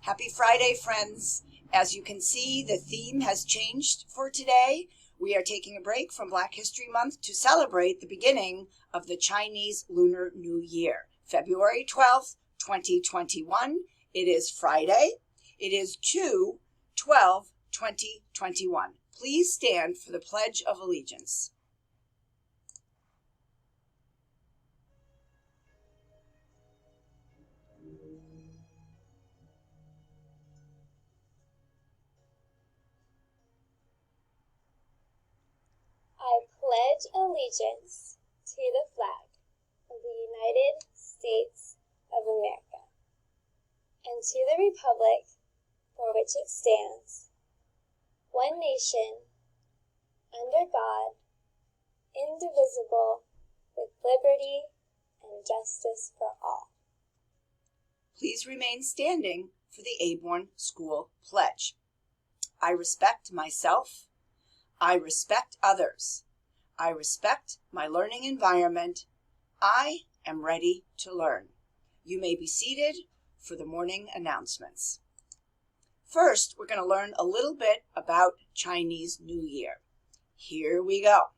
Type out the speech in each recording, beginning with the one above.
Happy Friday, friends. As you can see, the theme has changed for today. We are taking a break from Black History Month to celebrate the beginning of the Chinese Lunar New Year, February 12th, 2021. It is Friday. It is 2/12/2021. Please stand for the Pledge of Allegiance. I pledge allegiance to the flag of the United States of America and to the republic for which it stands, one nation, under God, indivisible, with liberty and justice for all. Please remain standing for the Aborn School Pledge. I respect myself. I respect others. I respect my learning environment. I am ready to learn. You may be seated for the morning announcements. First, we're going to learn a little bit about Chinese New Year. Here we go.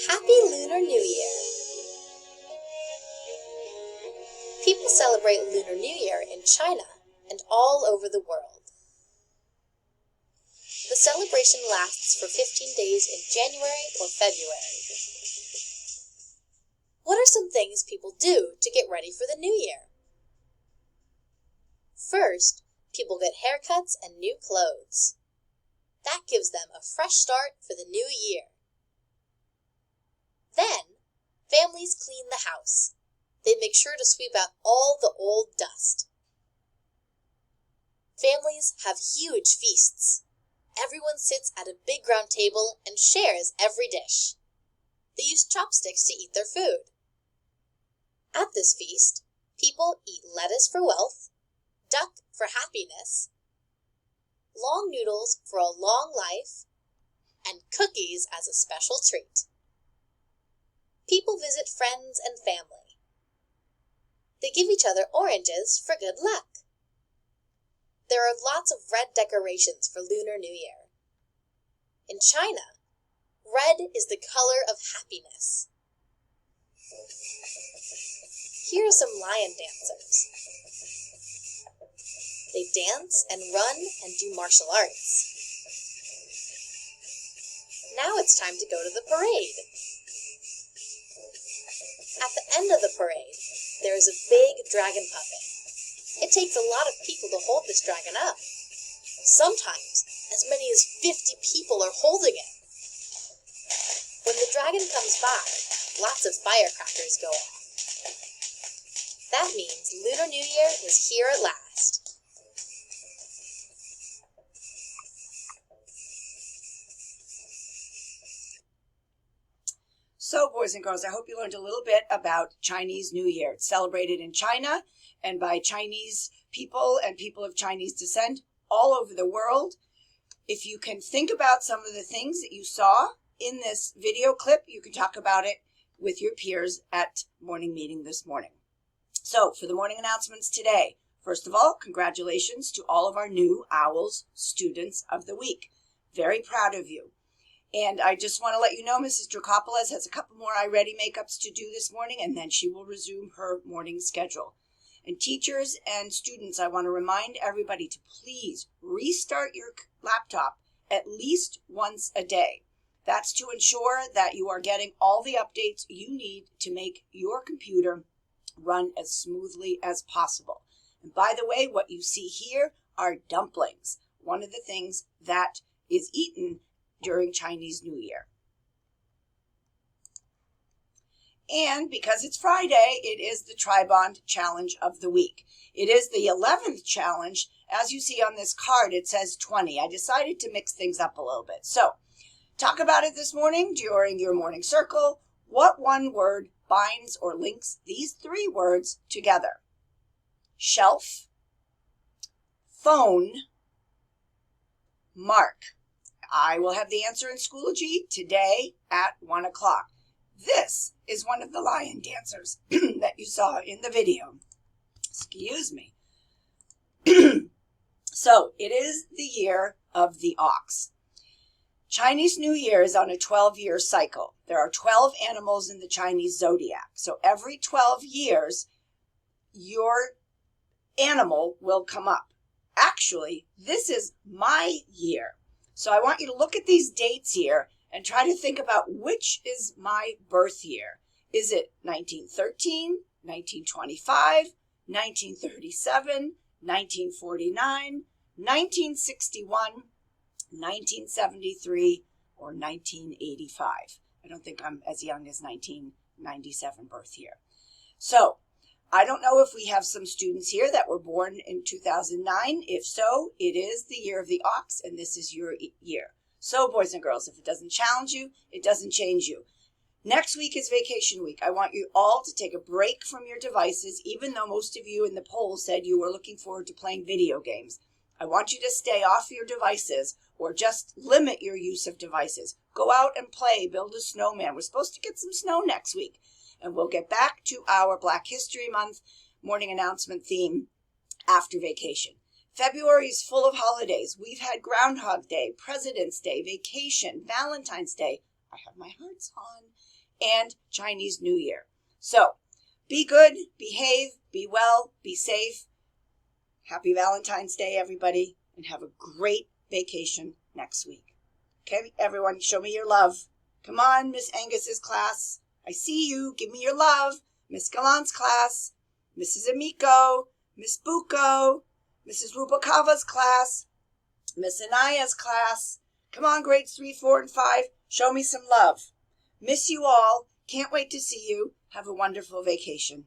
Happy Lunar New Year! People celebrate Lunar New Year in China and all over the world. The celebration lasts for 15 days in January or February. What are some things people do to get ready for the new year? First, people get haircuts and new clothes. That gives them a fresh start for the new year. Then, families clean the house. They make sure to sweep out all the old dust. Families have huge feasts. Everyone sits at a big round table and shares every dish. They use chopsticks to eat their food. At this feast, people eat lettuce for wealth, duck for happiness, long noodles for a long life, and cookies as a special treat. People visit friends and family. They give each other oranges for good luck. There are lots of red decorations for Lunar New Year. In China, red is the color of happiness. Here are some lion dancers. They dance and run and do martial arts. Now it's time to go to the parade. At the end of the parade, there is a big dragon puppet. It takes a lot of people to hold this dragon up. Sometimes, as many as 50 people are holding it. When the dragon comes by, lots of firecrackers go off. That means Lunar New Year is here at last. So, boys and girls, I hope you learned a little bit about Chinese New Year. It's celebrated in China and by Chinese people and people of Chinese descent all over the world. If you can think about some of the things that you saw in this video clip, you can talk about it with your peers at morning meeting this morning. So, for the morning announcements today, first of all, congratulations to all of our new OWLS Students of the Week. Very proud of you. And I just want to let you know Mrs. Dracopoulos has a couple more iReady makeups to do this morning, and then she will resume her morning schedule. And teachers and students, I want to remind everybody to please restart your laptop at least once a day. That's to ensure that you are getting all the updates you need to make your computer run as smoothly as possible. And by the way, what you see here are dumplings, one of the things that is eaten during Chinese New Year. And because it's Friday, it is the Tribond Challenge of the Week. It is the 11th challenge. As you see on this card, it says 20. I decided to mix things up a little bit. So, talk about it this morning during your morning circle. What one word binds or links these three words together? shelf, phone, mark. I will have the answer in Schoology today at 1 o'clock. This is one of the lion dancers that you saw in the video. Excuse me. So it is the year of the ox. Chinese New Year is on a 12-year cycle. There are 12 animals in the Chinese zodiac. So every 12 years, your animal will come up. Actually, this is my year. So I want you to look at these dates here and try to think about which is my birth year. Is it 1913, 1925, 1937, 1949, 1961, 1973, or 1985? I don't think I'm as young as 1997 birth year. So I don't know if we have some students here that were born in 2009. If so, it is the year of the ox, and this is your year. So, boys and girls, if it doesn't challenge you, it doesn't change you. Next week is vacation week. I want you all to take a break from your devices, even though most of you in the poll said you were looking forward to playing video games. I want you to stay off your devices or just limit your use of devices. Go out and play, build a snowman. We're supposed to get some snow next week. And we'll get back to our Black History Month morning announcement theme after vacation. February is full of holidays. We've had Groundhog Day, President's Day, vacation, Valentine's Day. I have my hearts on. And Chinese New Year. So be good, behave, be well, be safe. Happy Valentine's Day, everybody, and have a great vacation next week. Okay, everyone, show me your love. Come on, Miss Angus's class. I see you. Give me your love. Miss Gallant's class, Mrs. Amico, Miss Bucco, Mrs. Rubakava's class, Miss Anaya's class. Come on, grades 3, 4, and 5. Show me some love. Miss you all. Can't wait to see you. Have a wonderful vacation.